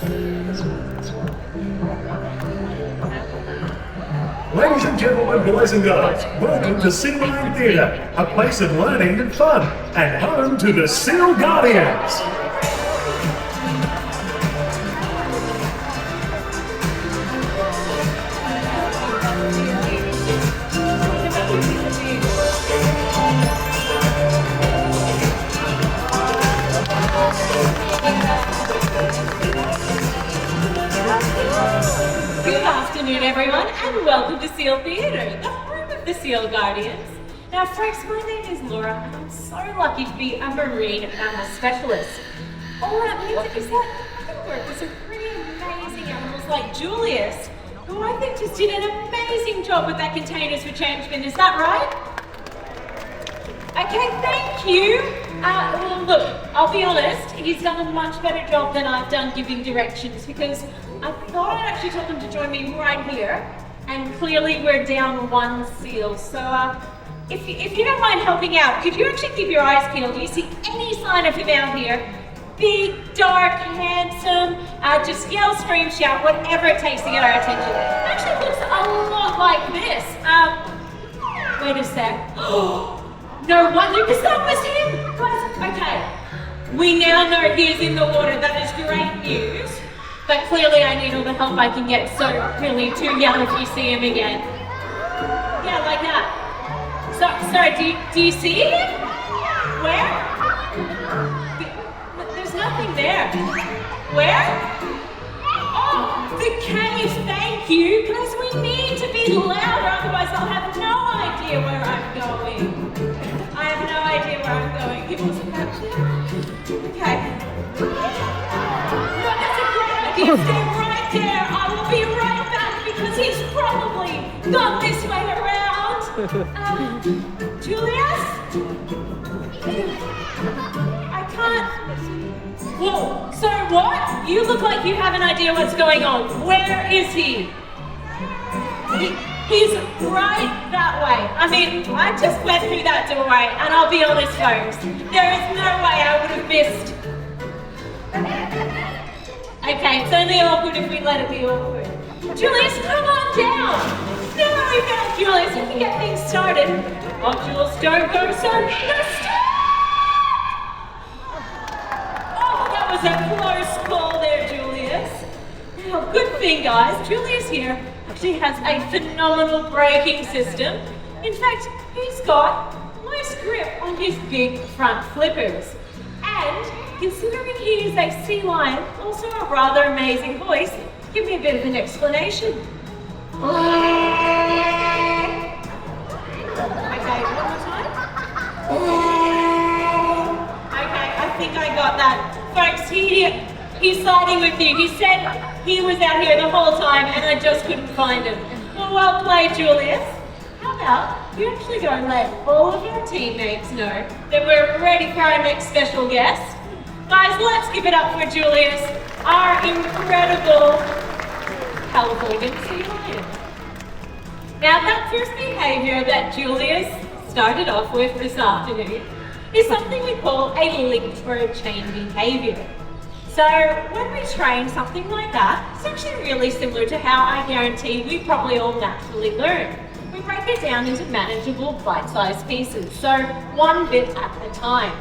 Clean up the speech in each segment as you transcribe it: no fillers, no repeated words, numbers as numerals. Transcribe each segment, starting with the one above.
Ladies and gentlemen, boys and girls, welcome to Cinema Theatre, a place of learning and fun, and home to the Seal Guardians. Everyone, and welcome to Seal Theatre, the home of the Seal Guardians. Now, folks, my name is Laura, and I'm so lucky to be a marine mammal specialist. All that means is that I can work with some pretty amazing animals like Julius, who I think just did an amazing job with that containers for change bin. Is that right? Okay, thank you. Well, look, I'll be honest, he's done a much better job than I've done giving directions, because I thought I'd actually told him to join me right here, and clearly we're down one seal. So if you don't mind helping out, could you actually keep your eyes peeled? Do you see any sign of him out here? Big, dark, handsome, just yell, scream, shout, whatever it takes to get our attention. It actually looks a lot like this. Wait a sec. No wonder, because that was him. Guys, okay. We now know he is in the water. That is great news. But clearly I need all the help I can get, so really do yell if you see him again. Yeah, like that. Sorry, do you see him? Where? There's nothing there. Where? Oh, the cave, thank you. Guys, we need to be louder, otherwise I'll have no idea where I'm going. I have no idea where I'm going. He wasn't actually. Okay. No, that's a great idea. Stay right there. I will be right back because he's probably gone this way around. Julius? I can't. Whoa. So what? You look like you have an idea what's going on. Where is he? He's right that way. I mean, I just went through that doorway, and I'll be honest, folks, there is no way I would have missed. Okay, it's only awkward if we let it be awkward. Julius, come on down. Now that we've got Julius, we can get things started. Oh, Jules, don't go so fast. Oh, that was a close call there, Julius. Now, good thing, guys, Julius here actually has a phenomenal braking system. In fact, he's got nice grip on his big front flippers. And considering he is a sea lion, also a rather amazing voice, give me a bit of an explanation. Okay, one more time. Okay, I think I got that. Folks, he's siding with you. He said he was out here the whole time and I just couldn't find him. Well played, Julius. How about you actually go and let all of your teammates know that we're ready for our next special guest. Guys, let's give it up for Julius, our incredible Californian sea lion. Now, that first behavior that Julius started off with this afternoon is something we call a linked or a chain behavior. So when we train something like that, it's actually really similar to how I guarantee we probably all naturally learn. We break it down into manageable bite-sized pieces, so one bit at a time.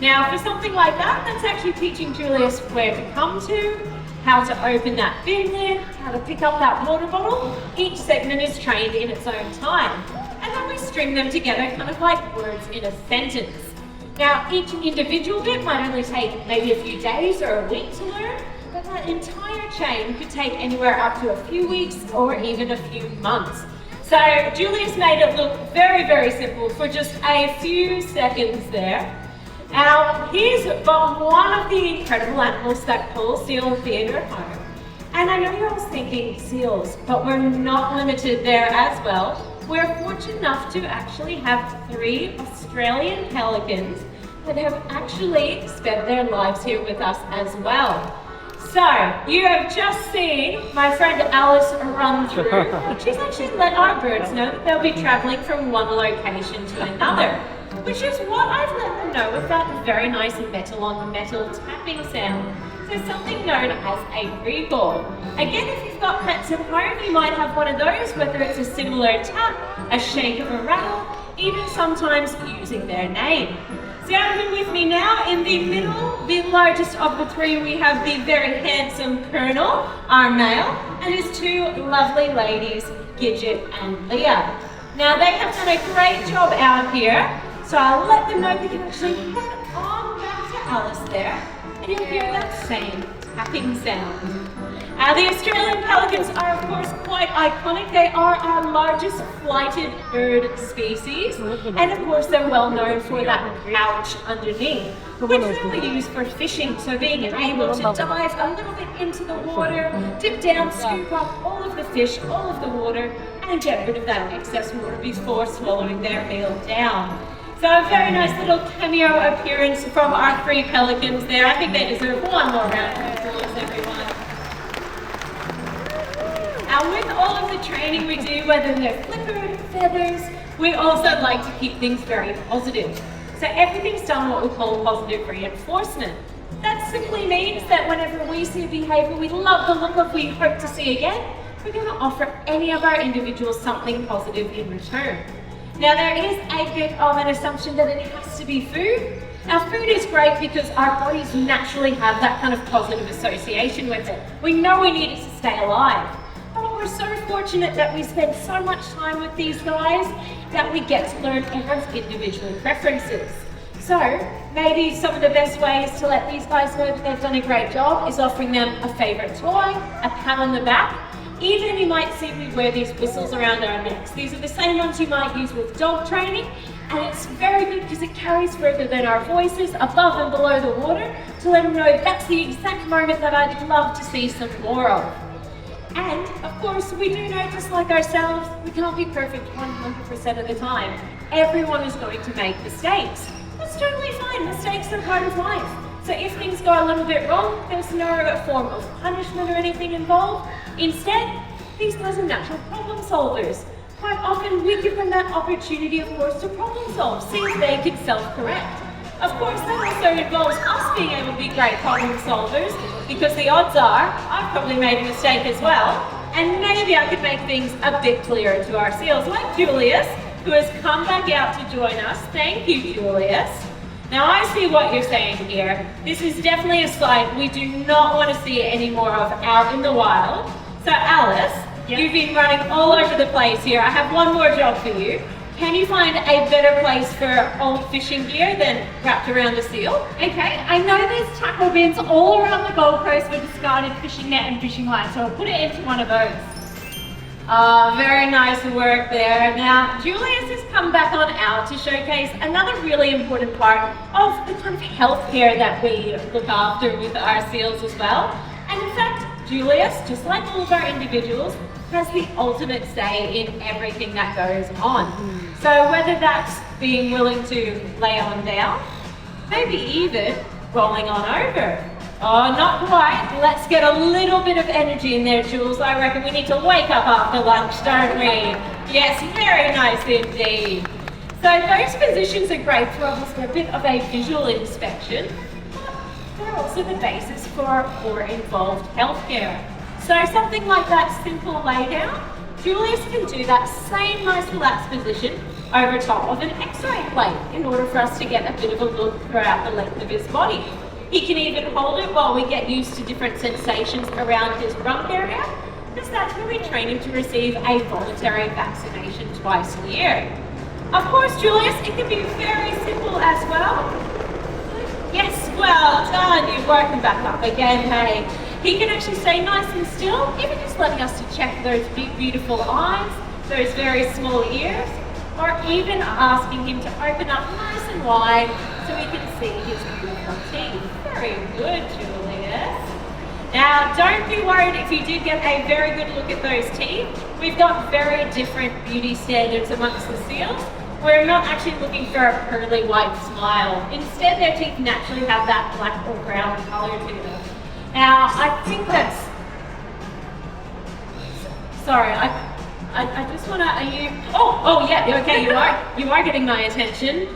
Now for something like that, that's actually teaching Julius where to come to, how to open that bin lid, how to pick up that water bottle. Each segment is trained in its own time. And then we string them together kind of like words in a sentence. Now, each individual bit might only take maybe a few days or a week to learn, but that entire chain could take anywhere up to a few weeks or even a few months. So Julius made it look very, very simple for just a few seconds there. Now, here's one of the incredible animals that calls Seal Theatre home. And I know you're all thinking seals, but we're not limited there as well. We're fortunate enough to actually have 3 Australian pelicans that have actually spent their lives here with us as well. So, you have just seen my friend Alice run through. She's actually let our birds know that they'll be travelling from one location to another, which is what I've let them know with that very nice metal on metal tapping sound. So something known as a recall. Again, if you've got pets at home, you might have one of those, whether it's a similar tap, a shake of a rattle, even sometimes using their name. So over with me now, in the middle, the largest of the three, we have the very handsome Colonel, our male, and his two lovely ladies, Gidget and Leah. Now they have done a great job out here, so I'll let them know they can actually head on back to Alice there, and you'll hear that same tapping sound. The Australian pelicans are of course quite iconic. They are our largest flighted bird species, and of course they're well known for that pouch underneath, which they really use for fishing, so being able to dive a little bit into the water, dip down, scoop up all of the fish, all of the water, and get rid of that excess water before swallowing their meal down. So a very nice little cameo appearance from our three pelicans there. I think they deserve one more round of applause, everyone. Now with all of the training we do, whether they're flickered, feathers, we also like to keep things very positive. So everything's done what we call positive reinforcement. That simply means that whenever we see a behaviour we love the look of, we hope to see again, we're going to offer any of our individuals something positive in return. Now there is a bit of an assumption that it has to be food. Now food is great because our bodies naturally have that kind of positive association with it. We know we need it to stay alive. But we're so fortunate that we spend so much time with these guys that we get to learn everyone's individual preferences. So maybe some of the best ways to let these guys know that they've done a great job is offering them a favourite toy, a pat on the back. Even you might see we wear these whistles around our necks. These are the same ones you might use with dog training, and it's very good because it carries further than our voices, above and below the water, to let them know that's the exact moment that I'd love to see some more of. And of course, we do know, just like ourselves, we can't be perfect 100% of the time. Everyone is going to make mistakes. That's totally fine. Mistakes are part of life. So if things go a little bit wrong, there's no form of punishment or anything involved. Instead, these guys are natural problem solvers. Quite often we give them that opportunity, of course, to problem solve, see if they can self-correct. Of course, that also involves us being able to be great problem solvers, because the odds are I've probably made a mistake as well, and maybe I could make things a bit clearer to our seals, like Julius, who has come back out to join us. Thank you, Julius. Now I see what you're saying here. This is definitely a sight we do not want to see any more of out in the wild. So Alice, you've been running all over the place here. I have one more job for you. Can you find a better place for old fishing gear than wrapped around a seal? Okay, I know there's tackle bins all around the Gold Coast with discarded fishing net and fishing line, so I'll put it into one of those. Very nice work there. Now, Julius has come back on out to showcase another really important part of the kind of healthcare that we look after with our seals as well. And in fact, Julius, just like all of our individuals, has the ultimate say in everything that goes on. So whether that's being willing to lay on down, maybe even rolling on over. Oh, not quite. Let's get a little bit of energy in there, Jules. I reckon we need to wake up after lunch, don't we? Yes, very nice indeed. So those positions are great for us for a bit of a visual inspection, but they're also the basis for more involved healthcare. So something like that simple lay down, Julius can do that same nice relaxed position over top of an x-ray plate in order for us to get a bit of a look throughout the length of his body. He can even hold it while we get used to different sensations around his rump area, because that's where we train him to receive a voluntary vaccination twice a year. Of course, Julius, it can be very simple as well. Yes, well done, you're working back up again, hey. He can actually stay nice and still, even just letting us to check those big, beautiful eyes, those very small ears, or even asking him to open up nice and wide so we can see his beautiful teeth. Very good, Julius. Now, don't be worried if you did get a very good look at those teeth. We've got very different beauty standards amongst the seals. We're not actually looking for a pearly white smile. Instead, their teeth naturally have that black or brown color to them. Now, I think that's... Sorry, I just want to... Are you... Oh, yeah, okay, you are getting my attention.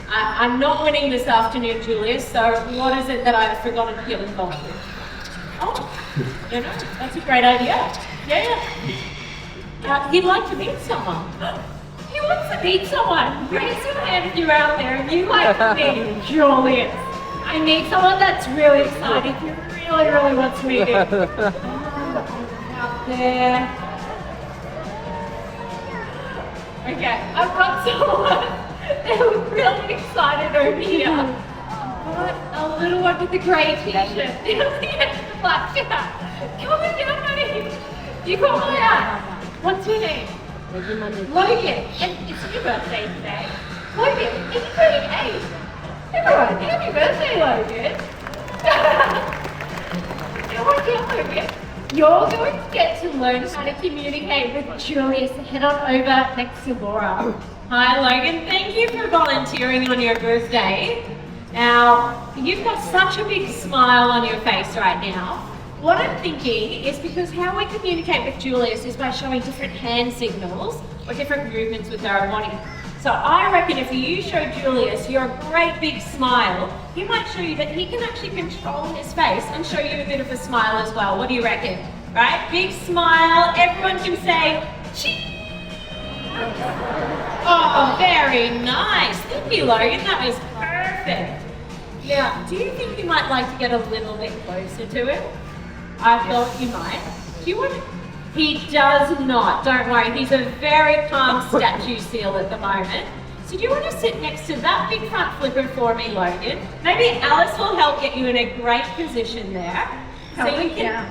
I'm not winning this afternoon, Julius, so what is it that I've forgotten to get involved with? You know, that's a great idea. Yeah. He'd like to meet someone. He wants to meet someone. Raise your hand if you're out there and you like to meet Julius. I need someone that's really excited. He really wants to meet him. Out there. Okay, I've got someone. They look really excited over here. What? A little one with a grey t-shirt. Down here, the black shirt. Come on down, buddy. You come on out. What's your name? Logan. And it's your birthday today. Logan, are you turning 8? Everyone, happy birthday, Logan. Come on down, Logan. You're going to get to learn how to communicate with Julius. Head on over next to Laura. Hi, Logan. Thank you for volunteering on your birthday. Now, you've got such a big smile on your face right now. What I'm thinking is because how we communicate with Julius is by showing different hand signals or different movements with our body. So I reckon if you show Julius your great big smile, he might show you that he can actually control his face and show you a bit of a smile as well. What do you reckon? Right? Big smile. Everyone can say, cheese. Oh, very nice. Thank you, Logan. That was perfect. Now, do you think you might like to get a little bit closer to him? I thought you might. Do you want to? He does not. Don't worry. He's a very calm statue seal at the moment. So do you want to sit next to that big front flipper for me, Logan? Maybe Alice will help get you in a great position there. So you can.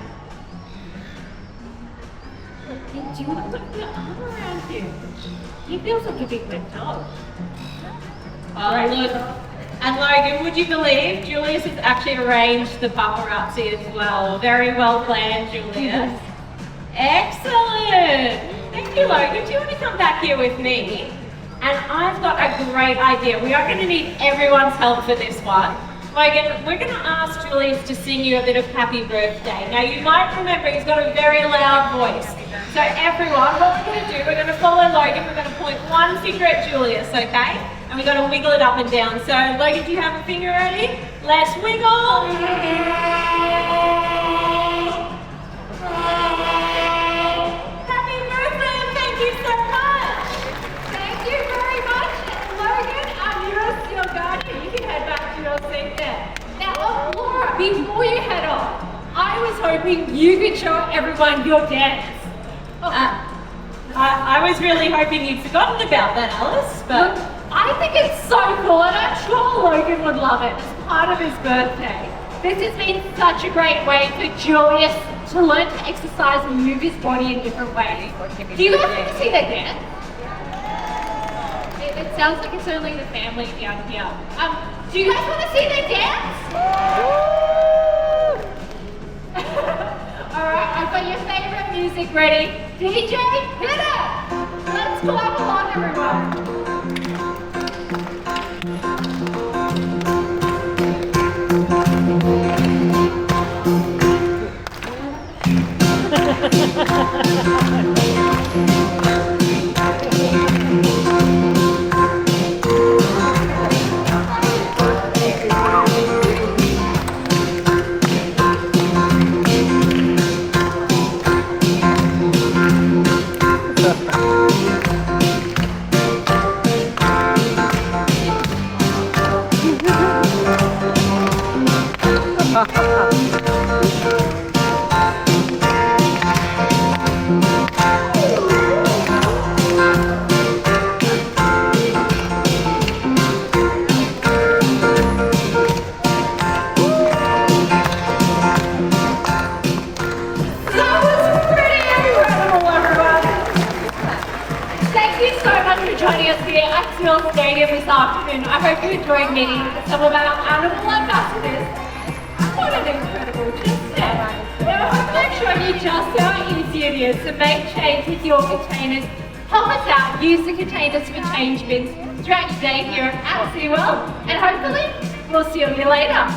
Do you want to put your arm around him? He feels like a big red dog. Oh, look. And Logan, would you believe Julius has actually arranged the paparazzi as well? Very well planned, Julius. Excellent! Thank you, Logan. Do you want to come back here with me? And I've got a great idea. We are going to need everyone's help for this one. Logan, we're going to ask Julius to sing you a bit of happy birthday. Now, you might remember he's got a very loud voice. So everyone, what we're going to do, we're going to follow Logan. We're going to point one finger at Julius, okay? And we're going to wiggle it up and down. So, Logan, do you have a finger ready? Let's wiggle. Happy birthday and thank you so much. Thank you very much, Logan. You're still guardian. You can head back to your seat there. Now, Laura, before you head off, I was hoping you could show everyone your dance. I was really hoping you'd forgotten about that, Alice, but... Look, I think it's so cool and I'm sure Logan would love it as part of his birthday. This has been such a great way for Julius to learn to exercise and move his body in different ways. Do you guys want to see their dance? It sounds like it's only the family down here. Do you guys want to see their dance? Alright, I've got your favourite music ready. DJ, hit it! Let's clap along, everyone. This afternoon. I hope you enjoyed meeting some of our animal ambassadors. What an incredible step. Now, make sure you just how easy it is to make change with your containers. Help us out, use the containers for change bins throughout your day here at SeaWorld, and hopefully we'll see you later.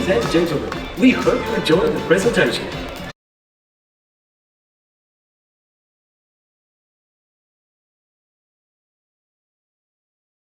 Ladies and gentlemen, we hope you enjoyed the presentation.